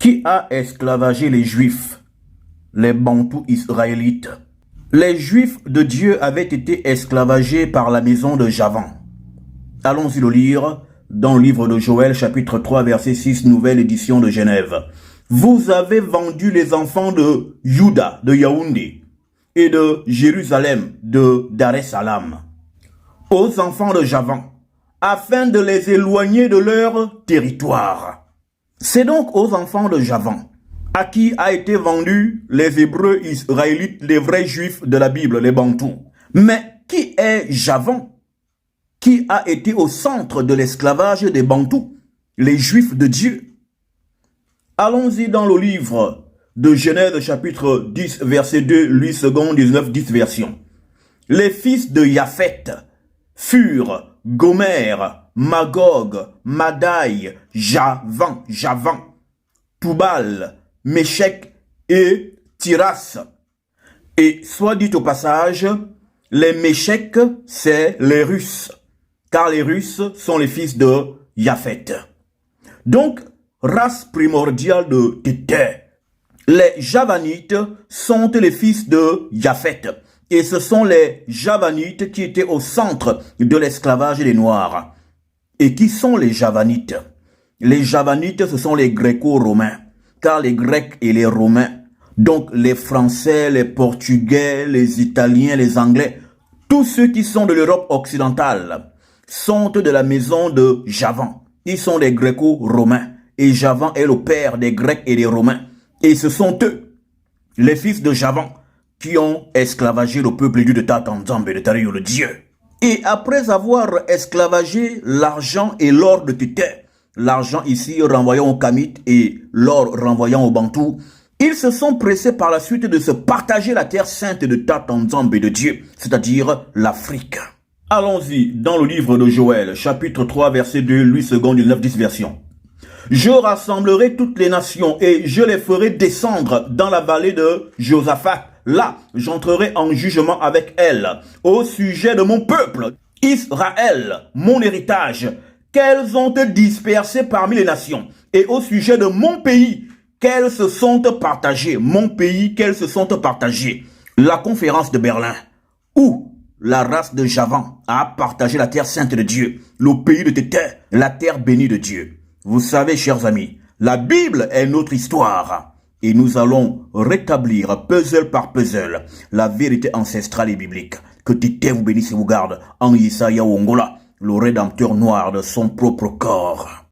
Qui a esclavagé les Juifs, les Bantous israélites? Les Juifs de Dieu avaient été esclavagés par la maison de Javan. Allons-y le lire dans le livre de Joël, chapitre 3, verset 6, nouvelle édition de Genève. Vous avez vendu les enfants de Juda, de Yaoundé, et de Jérusalem, de Dar es Salaam, aux enfants de Javan, afin de les éloigner de leur territoire. C'est donc aux enfants de Javan, à qui a été vendu les Hébreux israélites, les vrais Juifs de la Bible, les Bantous. Mais qui est Javan, qui a été au centre de l'esclavage des Bantous, les Juifs de Dieu? Allons-y dans le livre de Genèse chapitre 10, verset 2, 8 secondes, 19, 10 versions. Les fils de Japhet furent Gomer, Magog, Madai, Javan, Toubal, Méchec et Tiras. Et soit dit au passage, les Méchec, c'est les Russes, car les Russes sont les fils de Japhet. Donc, race primordiale de Tété. Les Javanites sont les fils de Japhet. Et ce sont les Javanites qui étaient au centre de l'esclavage des Noirs. Et qui sont les Javanites? Les Javanites, ce sont les Gréco-Romains. Car les Grecs et les Romains, donc les Français, les Portugais, les Italiens, les Anglais, tous ceux qui sont de l'Europe occidentale, sont de la maison de Javan. Ils sont des Gréco-Romains. Et Javan est le père des Grecs et des Romains. Et ce sont eux, les fils de Javan, qui ont esclavagé le peuple du de Tatanzambe de Tariyo le Dieu. Et après avoir esclavagé l'argent et l'or de Tété, l'argent ici renvoyant aux Kamites et l'or renvoyant aux Bantous, ils se sont pressés par la suite de se partager la terre sainte de Tatanzambe de Dieu, c'est-à-dire l'Afrique. Allons-y dans le livre de Joël, chapitre 3, verset 2, 8 secondes, 19, 10 versions. Je rassemblerai toutes les nations et je les ferai descendre dans la vallée de Josaphat. Là, j'entrerai en jugement avec elles au sujet de mon peuple, Israël, mon héritage, qu'elles ont dispersé parmi les nations, et au sujet de mon pays, qu'elles se sont partagées, mon pays, qu'elles se sont partagées. La conférence de Berlin, où la race de Javan a partagé la terre sainte de Dieu, le pays de Tété, la terre bénie de Dieu. Vous savez, chers amis, la Bible est notre histoire. Et nous allons rétablir, puzzle par puzzle, la vérité ancestrale et biblique. Que Tété vous bénisse et vous garde en Isaïa Ongola, le rédempteur noir de son propre corps.